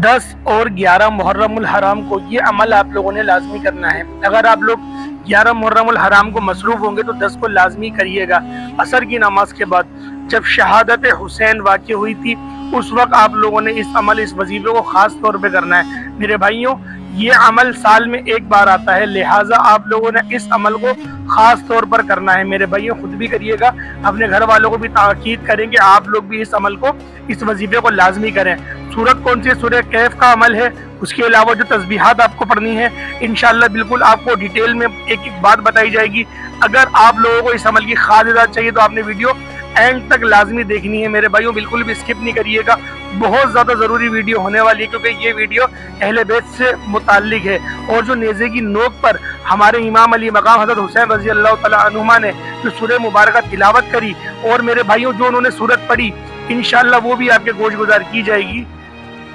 10 اور 11 محرم الحرام کو یہ عمل آپ لوگوں نے لازمی کرنا ہے۔ اگر آپ لوگ 11 محرم الحرام کو مصروف ہوں گے تو 10 کو لازمی کریے گا۔ عصر کی نماز کے بعد جب شہادت حسین واقع ہوئی تھی اس وقت آپ لوگوں نے اس وظیفے کو خاص طور پہ کرنا ہے۔ میرے بھائیوں، یہ عمل سال میں ایک بار آتا ہے، لہٰذا آپ لوگوں نے اس عمل کو خاص طور پر کرنا ہے۔ میرے بھائیوں، خود بھی کریے گا، اپنے گھر والوں کو بھی تاکید کریں کہ آپ لوگ بھی اس عمل کو، اس وظیفے کو لازمی کریں۔ سورت کون سی؟ سورہ کہف کا عمل ہے۔ اس کے علاوہ جو تسبیحات آپ کو پڑھنی ہے انشاءاللہ بالکل آپ کو ڈیٹیل میں ایک ایک بات بتائی جائے گی۔ اگر آپ لوگوں کو اس عمل کی خاص ہدایت چاہیے تو آپ نے ویڈیو اینڈ تک لازمی دیکھنی ہے۔ میرے بھائیوں، بالکل بھی اسکپ نہیں کریے گا، بہت زیادہ ضروری ویڈیو ہونے والی ہے، کیونکہ یہ ویڈیو اہل بیت سے متعلق ہے۔ اور جو نیزے کی نوک پر ہمارے امام علی مقام حضرت حسین رضی اللہ تعالیٰ عنہما نے جو سورہ مبارکہ تلاوت کری، اور میرے بھائیوں جو انہوں نے سورت پڑھی، انشاءاللہ وہ بھی آپ کے گوش گزار کی جائے گی۔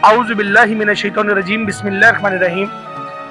اعوذ باللہ من الشیطان الرجیم، بسم اللہ الرحمن الرحیم۔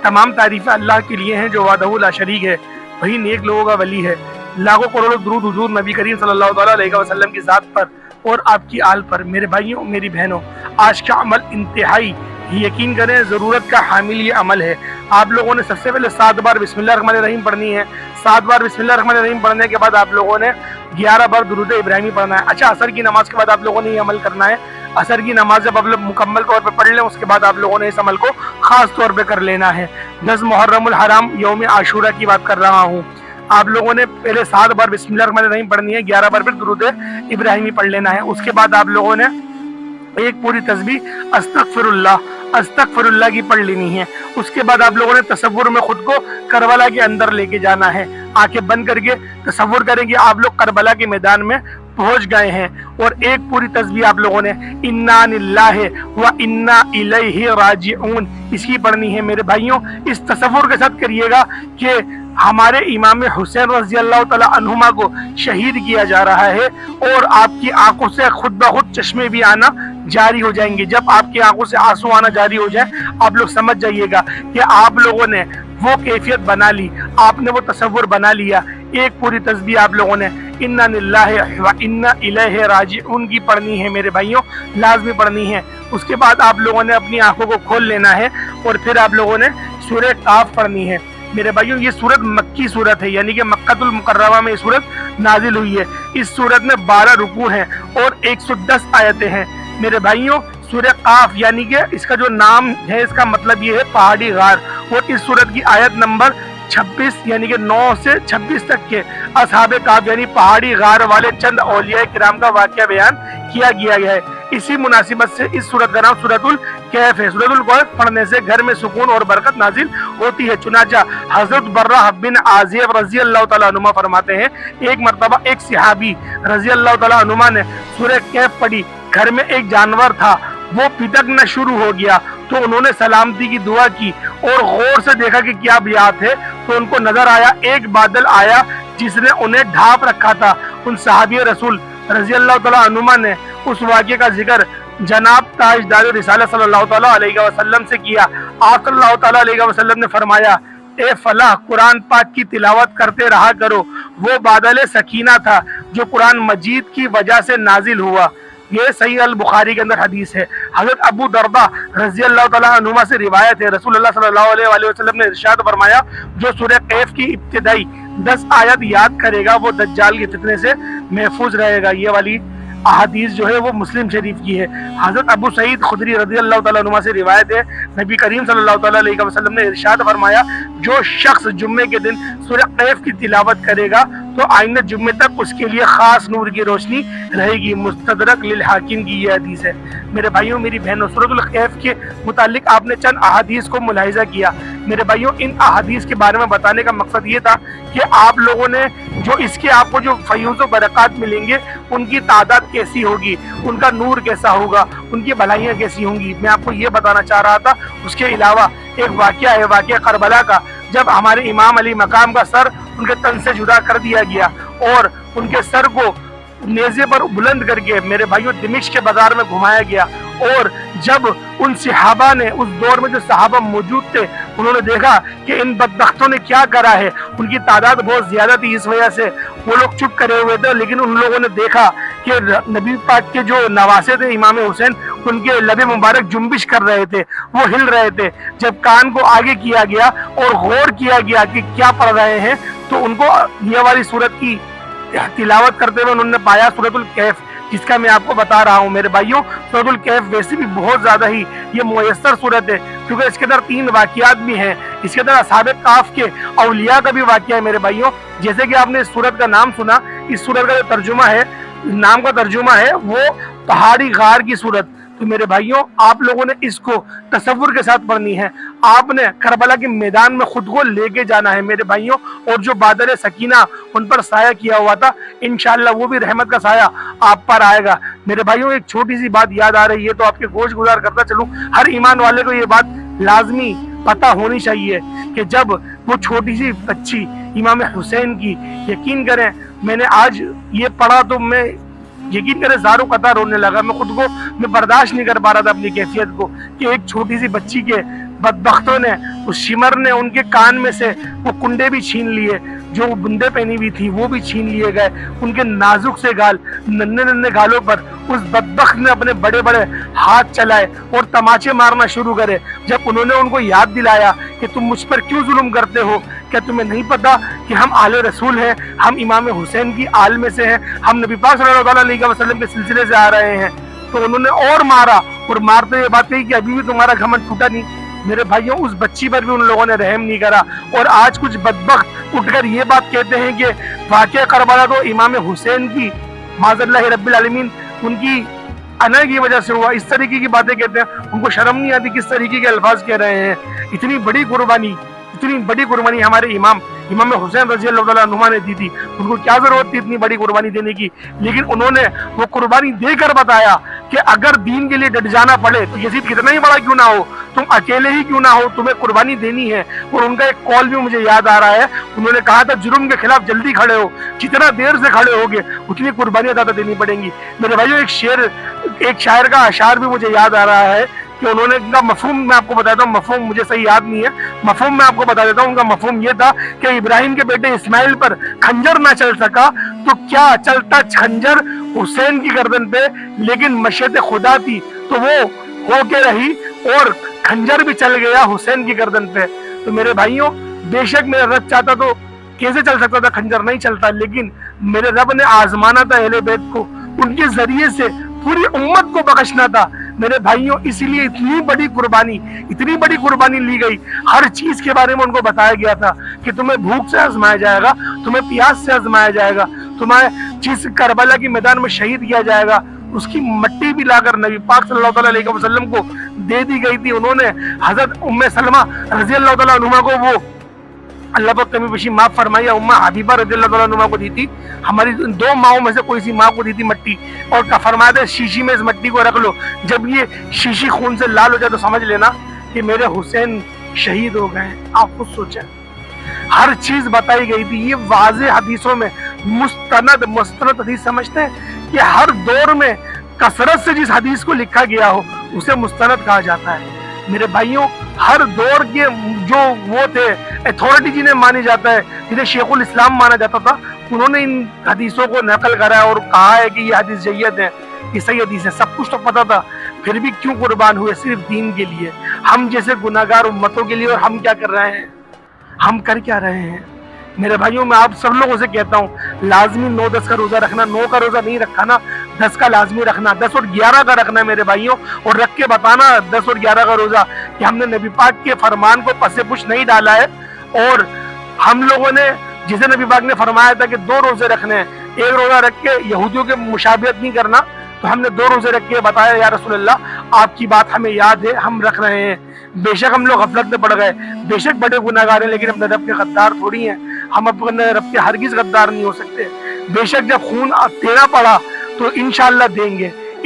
تمام تعریفیں اللہ کے لیے ہیں جو وحدہ لا شریک ہے، وہی نیک لوگوں کا ولی ہے۔ لاکھوں کروڑوں درود حضور نبی کریم صلی اللہ تعالیٰ علیہ وسلم کی ذات پر اور آپ کی آل پر۔ میرے بھائیوں، میری بہنوں، آج کا عمل انتہائی یقین کریں ضرورت کا حامل یہ عمل ہے۔ آپ لوگوں نے سب سے پہلے 7 بار بسم اللہ الرحمن الرحیم پڑھنی ہے۔ 7 بار بسم اللہ الرحمن الرحیم پڑھنے کے بعد آپ لوگوں نے 11 بار درود ابراہیمی پڑھنا ہے۔ اچھا، عصر کی نماز کے بعد آپ لوگوں نے یہ عمل کرنا ہے۔ عصر کی نماز جب آپ لوگ مکمل طور پہ پڑھ لیں اس کے بعد آپ لوگوں نے اس عمل کو خاص طور پہ کر لینا ہے۔ 10 محرم الحرام یوم عاشورہ کی بات کر رہا ہوں۔ آپ لوگوں نے پہلے 7 بار بسم اللہ الرحمن الرحیم پڑھنی ہے، 11 بار پھر درود ابراہیمی پڑھ لینا ہے۔ اس کے بعد آپ لوگوں نے ایک پوری تسبیح استغفر اللہ کی پڑھ لینی ہے۔ اس کے بعد آپ لوگوں نے تصور میں خود کو کربلا کے اندر لے کے جانا ہے۔ آنکھیں بند کر کے تصور کریں کہ آپ لوگ کربلا کے میدان میں پہنچ گئے ہیں، اور ایک پوری تسبیح آپ لوگوں نے انا للہ و انا الیہ راجعون اس کی پڑھنی ہے۔ میرے بھائیوں، اس تصور کے ساتھ کریے گا کہ ہمارے امام حسین رضی اللہ تعالیٰ عنہما کو شہید کیا جا رہا ہے، اور آپ کی آنکھوں سے خود بخود چشمے بھی آنا جاری ہو جائیں گے۔ جب آپ کی آنکھوں سے آنسو آنا جاری ہو جائے آپ لوگ سمجھ جائیے گا کہ آپ لوگوں نے وہ کیفیت بنا لی، آپ نے وہ تصور بنا لیا۔ ایک پوری تسبیح آپ لوگوں نے انا للہ و انا الیہ راجعون کی پڑھنی ہے۔ میرے بھائیوں، لازمی پڑھنی ہے۔ اس کے بعد آپ لوگوں نے اپنی آنکھوں کو کھول لینا ہے، اور پھر آپ لوگوں نے سورہ کاف پڑھنی ہے۔ میرے بھائیوں، یہ سورت مکی سورت ہے، یعنی کہ مکۃ المکرمہ میں یہ سورت نازل ہوئی ہے۔ اس سورت میں 12 رکوع ہیں اور 110 آیتیں ہیں۔ میرے بھائیوں، سورہ قاف یعنی کہ اس کا جو نام ہے اس کا مطلب یہ ہے پہاڑی غار، اور اس سورت کی آیت نمبر 26 یعنی کہ 9 سے 26 تک کے اصحاب کہف یعنی پہاڑی غار والے چند اولیاء کرام کا واقعہ بیان کیا گیا ہے۔ اسی مناسبت سے اس سورت کا نام سورۃ الکہف ہے۔ سورۃ الکہف پڑھنے سے گھر میں سکون اور برکت نازل ہوتی ہے۔ چنانچہ حضرت برہ بن عازب رضی اللہ تعالیٰ عنہ فرماتے ہیں، ایک مرتبہ ایک صحابی رضی اللہ تعالیٰ عنہ نے سورہ کہف پڑھی، گھر میں ایک جانور تھا، وہ پھٹکنا شروع ہو گیا، تو انہوں نے سلامتی کی دعا کی اور غور سے دیکھا کہ کیا بیات ہے، تو ان کو نظر آیا ایک بادل آیا جس نے انہیں ڈھانپ رکھا تھا۔ ان صحابی رسول رضی اللہ تعالیٰ عنہ نے اس واقعے کا ذکر جناب تاجدار رسالت صلی اللہ تعالیٰ علیہ وسلم سے کیا۔ آپ صلی اللہ تعالیٰ علیہ وسلم نے فرمایا، اے فلاح، قرآن پاک کی تلاوت کرتے رہا کرو، وہ بادل سکینہ تھا جو قرآن مجید کی وجہ سے نازل ہوا۔ یہ صحیح البخاری کے اندر حدیث ہے۔ حضرت ابو دردہ رضی اللہ تعالیٰ عنہما سے روایت ہے، رسول اللہ صلی اللہ علیہ وسلم نے ارشاد فرمایا، جو سورہ کہف کی ابتدائی 10 آیت یاد کرے گا وہ دجال کے فتنے سے محفوظ رہے گا۔ یہ والی احادیث جو ہے وہ مسلم شریف کی ہے۔ حضرت ابو سعید خدری رضی اللہ تعالیٰ عنہ سے روایت ہے، نبی کریم صلی اللہ تعالیٰ علیہ وسلم نے ارشاد فرمایا، جو شخص جمعے کے دن سورہ کہف کی تلاوت کرے گا تو آئندہ جمعے تک اس کے لیے خاص نور کی روشنی رہے گی۔ مستدرک للحاکم کی یہ حدیث ہے۔ میرے بھائیوں، میری بہنوں، سورۃ الکہف کے متعلق آپ نے چند احادیث کو ملاحظہ کیا۔ میرے بھائیوں، ان احادیث کے بارے میں بتانے کا مقصد یہ تھا کہ آپ لوگوں نے جو اس کے آپ کو جو فیوز و برکات ملیں گے ان کی تعداد کیسی ہوگی، ان کا نور کیسا ہوگا، ان کی بھلائیاں کیسی ہوں گی، میں آپ کو یہ بتانا چاہ رہا تھا۔ اس کے علاوہ ایک واقعہ ہے، واقعہ کربلا کا، جب ہمارے امام علی مقام کا سر ان کے تن سے جدا کر دیا گیا اور ان کے سر کو نیزے پر بلند کر کے میرے بھائیوں دمشق کے بازار میں گھمایا گیا، اور جب ان صحابہ نے اس دور میں جو صحابہ موجود تھے انہوں نے دیکھا کہ ان بدبختوں نے کیا کرا ہے، ان کی تعداد بہت زیادہ تھی، اس وجہ سے وہ لوگ چپ کرے ہوئے تھے، لیکن ان لوگوں نے دیکھا کہ نبی پاک کے جو نواسے تھے امام حسین، ان کے لب مبارک جنبش کر رہے تھے، وہ ہل رہے تھے۔ جب کان کو آگے کیا گیا اور غور کیا گیا کہ کیا پڑھ رہے ہیں، تو ان کو یہ والی سورت کی تلاوت کرتے ہوئے انہوں نے پایا سورۃ الکہف، جس کا میں آپ کو بتا رہا ہوں میرے بھائیوں۔ سورۃ الکہف ویسے بھی بہت زیادہ ہی یہ میسر سورت ہے، کیونکہ اس کے اندر 3 واقعات بھی ہیں، اس کے اندر اصحاب کہف کے اولیاء کا بھی واقعہ ہے میرے بھائیوں۔ جیسے کہ آپ نے اس سورت کا نام سنا، اس سورت کا جو ترجمہ ہے، نام کا ترجمہ ہے وہ پہاڑی غار کی صورت۔ تو میرے بھائیوں آپ لوگوں نے اس کو تصور کے ساتھ پڑھنی ہے، آپ نے کربلا کے میدان میں خود کو لے کے جانا ہے میرے بھائیوں، اور جو بادل سکینہ ان پر سایہ کیا ہوا تھا انشاءاللہ وہ بھی رحمت کا سایہ آپ پر آئے گا۔ میرے بھائیوں ایک چھوٹی سی بات یاد آ رہی ہے تو آپ کے گوش گزار کرتا چلوں، ہر ایمان والے کو یہ بات لازمی پتہ ہونی چاہیے کہ جب وہ چھوٹی سی بچی امام حسین کی، یقین کریں میں نے آج یہ پڑھا تو میں یقین کرے زاروں قطع رونے لگا، میں خود کو میں برداشت نہیں کر پا رہا تھا اپنی کیفیت کو، کہ ایک چھوٹی سی بچی کے بدبختوں نے، اس شمر نے ان کے کان میں سے وہ کنڈے بھی چھین لیے، جو بندے پہنی ہوئی تھی وہ بھی چھین لیے گئے، ان کے نازک سے گال، ننھے ننھے گالوں پر اس بدبخت نے اپنے بڑے بڑے ہاتھ چلائے اور تماچے مارنا شروع کرے۔ جب انہوں نے ان کو یاد دلایا کہ تم مجھ پر کیوں ظلم کرتے ہو، کیا تمہیں نہیں پتا کہ ہم آل رسول ہیں، ہم امام حسین کی آل میں سے ہیں، ہم نبی پاک صلی اللہ علیہ وسلم کے سلسلے سے آ رہے ہیں، تو انہوں نے اور مارا، اور مارتے یہ بات کہی کہ ابھی بھی تمہارا گھمنڈ ٹوٹا نہیں۔ میرے بھائیوں اس بچی پر بھی ان لوگوں نے رحم نہیں کرا، اور آج کچھ بدبخت اٹھ کر یہ بات کہتے ہیں کہ واقعہ کربلا تو امام حسین کی معاذ اللہ رب العالمین ان کی انا کی وجہ سے ہوا، اس طریقے کی باتیں کہتے ہیں۔ ان کو شرم نہیں آتی کس طریقے کے الفاظ کہہ رہے ہیں۔ اتنی بڑی قربانی ہمارے امام حسین رضی اللہ تعالیٰ عنہ نے دی تھی، ان کو کیا ضرورت تھی اتنی بڑی قربانی دینے کی، لیکن انہوں نے وہ قربانی دے کر بتایا کہ اگر دین کے لیے ڈٹ جانا پڑے تو یزید کتنا ہی بڑا کیوں نہ ہو، تم اکیلے ہی کیوں نہ ہو، تمہیں قربانی دینی ہے۔ اور ان کا ایک قول بھی مجھے یاد آ رہا ہے، انہوں نے کہا تھا جرم کے خلاف جلدی کھڑے ہو، جتنا دیر سے کھڑے ہوگے اتنی قربانیاں زیادہ دینی پڑیں گی۔ میرے بھائیوں ایک شاعر کا اشعار بھی مجھے یاد آ رہا ہے کہ انہوں نے ان کا مفہوم میں آپ کو بتاتا ہوں، مفہوم مجھے صحیح یاد نہیں ہے، مفہوم میں آپ کو بتا دیتا ہوں۔ ان کا مفہوم یہ تھا کہ ابراہیم کے بیٹے اسماعیل پر خنجر نہ چل سکا تو کیا چلتا خنجر حسین کی گردن پہ، لیکن مشیت خدا تھی تو وہ ہو کے رہی اور خنجر بھی چل گیا حسین کی گردن پہ۔ تو میرے بھائیوں بے شک میرا رب چاہتا تو کیسے چل سکتا تھا، خنجر نہیں چلتا، لیکن میرے رب نے آزمانا تھا اہل بیت کو، ان کے ذریعے سے پوری امت کو بخشنا تھا میرے بھائیوں، اسی لیے اتنی بڑی قربانی لی گئی۔ ہر چیز کے بارے میں ان کو بتایا گیا تھا کہ تمہیں بھوک سے آزمایا جائے گا، تمہیں پیاس سے آزمایا جائے گا، تمہیں جس کربلا کی میدان میں شہید کیا جائے گا اس کی مٹی بھی لا کر نبی پاک صلی اللہ علیہ وسلم کو دے دی گئی تھی۔ انہوں نے حضرت ام سلمہ رضی اللہ تعالیٰ عنہ کو وہ اللہ پاک کمی بیشی معاف فرمائی، امہ حبیبہ رضی اللہ تعالیٰ عنہ کو دی تھی، ہماری 2 ماؤں میں سے کوئی سی ماں کو دی تھی مٹی، اور فرمایا تھا شیشی میں اس مٹی کو رکھ لو، جب یہ شیشی خون سے لال ہو جائے تو سمجھ لینا کہ میرے حسین شہید ہو گئے۔ آپ خود سوچیں، ہر چیز بتائی گئی تھی، یہ واضح حدیثوں میں مستند حدیث سمجھتے ہیں کہ ہر دور میں کثرت سے جس حدیث کو لکھا گیا ہو اسے مستند کہا جاتا ہے۔ میرے بھائیوں ہر دور کے جو وہ تھے اتھارٹی جنہیں مانی جاتا ہے، جنہیں شیخ الاسلام مانا جاتا تھا، انہوں نے ان حدیثوں کو نقل کرا ہے اور کہا ہے کہ یہ حدیث جید ہے، یہ صحیح حدیث ہے۔ سب کچھ تو پتا تھا، پھر بھی کیوں قربان ہوئے؟ صرف دین کے لیے، ہم جیسے گناہگار امتوں کے لیے۔ اور ہم کیا کر رہے ہیں؟ ہم کر کیا رہے ہیں؟ میرے بھائیوں میں آپ سب لوگوں سے کہتا ہوں لازمی 9-10 کا روزہ رکھنا، 9 کا روزہ نہیں رکھا نا 10 کا لازمی رکھنا، 10 اور 11 کا رکھنا ہے میرے بھائیوں، اور رکھ کے بتانا 10 اور 11 کا روزہ کہ ہم نے نبی پاک کے فرمان کو پس پش نہیں ڈالا ہے، اور ہم لوگوں نے جسے نبی پاک نے فرمایا تھا کہ 2 روزے رکھنے ہیں، ایک روزہ رکھ کے یہودیوں کے مشابہت نہیں کرنا، تو ہم نے 2 روزے رکھ کے بتایا یا رسول اللہ آپ کی بات ہمیں یاد ہے، ہم رکھ رہے ہیں۔ بے شک ہم لوگ غفلت میں پڑ گئے، بے شک بڑے گناہگار ہیں، لیکن اپنے رب کے غدار تھوڑی ہیں، ہم اپنے رب کے ہرگز غدار نہیں ہو سکتے۔ بے شک جب خون دینا پڑا تو انشاءاللہ دیں گے،